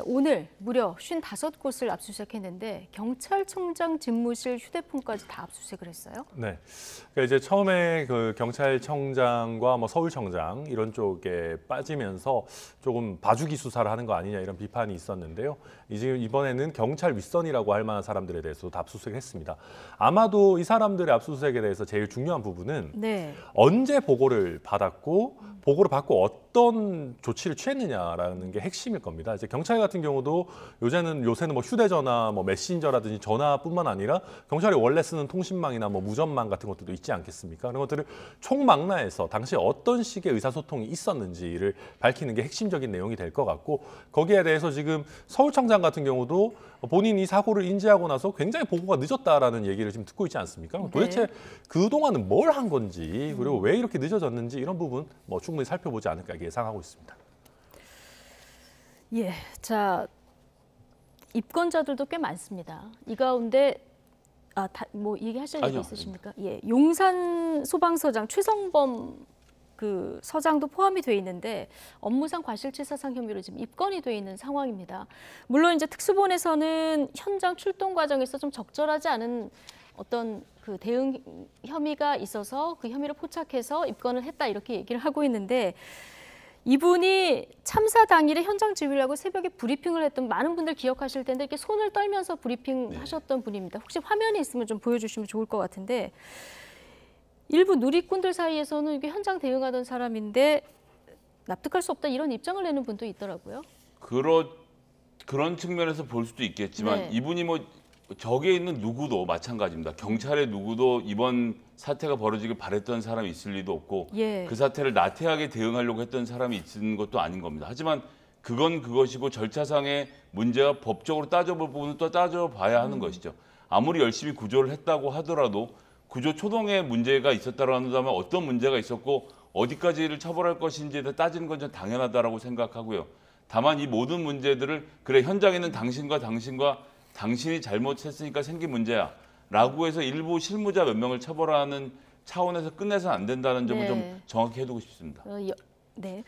오늘 무려 55곳을 압수수색했는데 경찰청장 집무실 휴대폰까지 다 압수수색을 했어요. 네, 그러니까 이제 처음에 그 경찰청장과 뭐 서울청장 이런 쪽에 빠지면서 조금 봐주기 수사를 하는 거 아니냐 이런 비판이 있었는데요. 이제 이번에는 경찰 윗선이라고 할 만한 사람들에 대해서도 다 압수수색했습니다. 아마도 이 사람들의 압수수색에 대해서 제일 중요한 부분은 언제 보고를 받았고 보고를 받고 어떤 조치를 취했느냐라는 게 핵심일 겁니다. 이제 경찰 같은 경우도 요새는 뭐 휴대전화, 뭐 메신저라든지 전화뿐만 아니라 경찰이 원래 쓰는 통신망이나 뭐 무전망 같은 것들도 있지 않겠습니까? 그런 것들을 총망라해서 당시 어떤 식의 의사소통이 있었는지를 밝히는 게 핵심적인 내용이 될 것 같고, 거기에 대해서 지금 서울청장 같은 경우도 본인이 사고를 인지하고 나서 굉장히 보고가 늦었다라는 얘기를 지금 듣고 있지 않습니까? 도대체 그동안은 뭘 한 건지, 그리고 왜 이렇게 늦어졌는지 이런 부분 뭐 충분히 살펴보지 않을까 예상하고 있습니다. 예, 자, 입건자들도 꽤 많습니다. 이 가운데 뭐 얘기하실 얘기 있으십니까? 예, 용산 소방서장 최성범 그 서장도 포함이 돼 있는데 업무상 과실치사상 혐의로 지금 입건이 돼 있는 상황입니다. 물론 이제 특수본에서는 현장 출동 과정에서 좀 적절하지 않은 어떤 그 대응 혐의가 있어서 그 혐의를 포착해서 입건을 했다 이렇게 얘기를 하고 있는데, 이분이 참사 당일에 현장 지휘를 하고 새벽에 브리핑을 했던, 많은 분들 기억하실 텐데 이렇게 손을 떨면서 브리핑 하셨던 분입니다. 혹시 화면에 있으면 좀 보여주시면 좋을 것 같은데, 일부 누리꾼들 사이에서는 이게 현장 대응하던 사람인데 납득할 수 없다 이런 입장을 내는 분도 있더라고요. 그런 측면에서 볼 수도 있겠지만 이분이 뭐 저기에 있는 누구도 마찬가지입니다. 경찰의 누구도 이번 사태가 벌어지길 바랬던 사람이 있을 리도 없고 그 사태를 나태하게 대응하려고 했던 사람이 있는 것도 아닌 겁니다. 하지만 그건 그것이고 절차상의 문제가 법적으로 따져볼 부분은 또 따져봐야 하는 것이죠. 아무리 열심히 구조를 했다고 하더라도 구조 초동에 문제가 있었다고 한다면 어떤 문제가 있었고 어디까지를 처벌할 것인지에 대해 따지는 건 전 당연하다고 생각하고요. 다만 이 모든 문제들을 그래 현장에 있는 당신과 당신이 잘못했으니까 생긴 문제야 라고 해서 일부 실무자 몇 명을 처벌하는 차원에서 끝내서는 안 된다는 점을 좀 정확히 해두고 싶습니다. 네,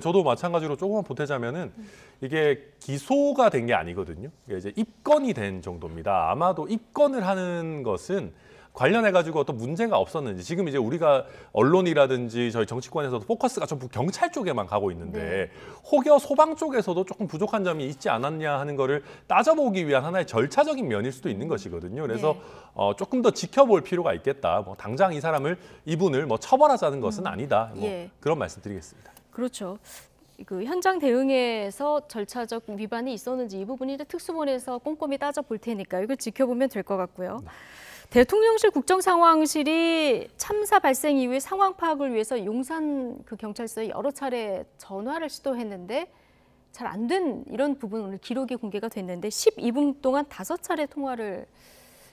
저도 마찬가지로 조금만 보태자면은 이게 기소가 된 게 아니거든요. 이게 이제 입건이 된 정도입니다. 아마도 입건을 하는 것은 관련해가지고 어떤 문제가 없었는지, 지금 이제 우리가 언론이라든지 저희 정치권에서도 포커스가 전부 경찰 쪽에만 가고 있는데 혹여 소방 쪽에서도 조금 부족한 점이 있지 않았냐 하는 거를 따져보기 위한 하나의 절차적인 면일 수도 있는 것이거든요. 그래서 조금 더 지켜볼 필요가 있겠다. 뭐 당장 이분을 뭐 처벌하자는 것은 아니다. 뭐 그런 말씀 드리겠습니다. 그렇죠. 그 현장 대응에서 절차적 위반이 있었는지 이 부분이 이제 특수본에서 꼼꼼히 따져볼 테니까 이걸 지켜보면 될 것 같고요. 대통령실 국정상황실이 참사 발생 이후에 상황 파악을 위해서 용산 그 경찰서에 여러 차례 전화를 시도했는데 잘 안 된 이런 부분 오늘 기록이 공개가 됐는데 12분 동안 5차례 통화를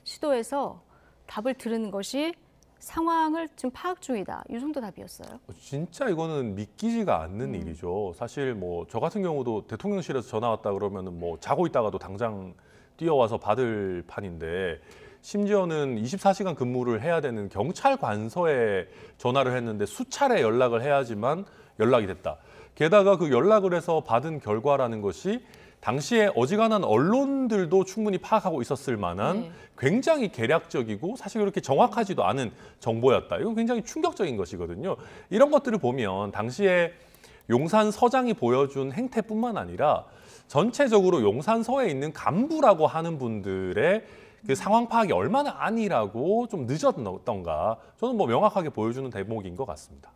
시도해서 답을 들은 것이 상황을 지금 파악 중이다. 이 정도 답이었어요. 진짜 이거는 믿기지가 않는 일이죠. 사실 뭐 저 같은 경우도 대통령실에서 전화 왔다 그러면은 뭐 자고 있다가도 당장 뛰어와서 받을 판인데, 심지어는 24시간 근무를 해야 되는 경찰 관서에 전화를 했는데 수차례 연락을 해야지만 연락이 됐다. 게다가 그 연락을 해서 받은 결과라는 것이 당시에 어지간한 언론들도 충분히 파악하고 있었을 만한 굉장히 개략적이고 사실 그렇게 정확하지도 않은 정보였다. 이건 굉장히 충격적인 것이거든요. 이런 것들을 보면 당시에 용산 서장이 보여준 행태뿐만 아니라 전체적으로 용산서에 있는 간부라고 하는 분들의 그 상황 파악이 얼마나 안일하고 좀 늦었던가, 저는 뭐 명확하게 보여주는 대목인 것 같습니다.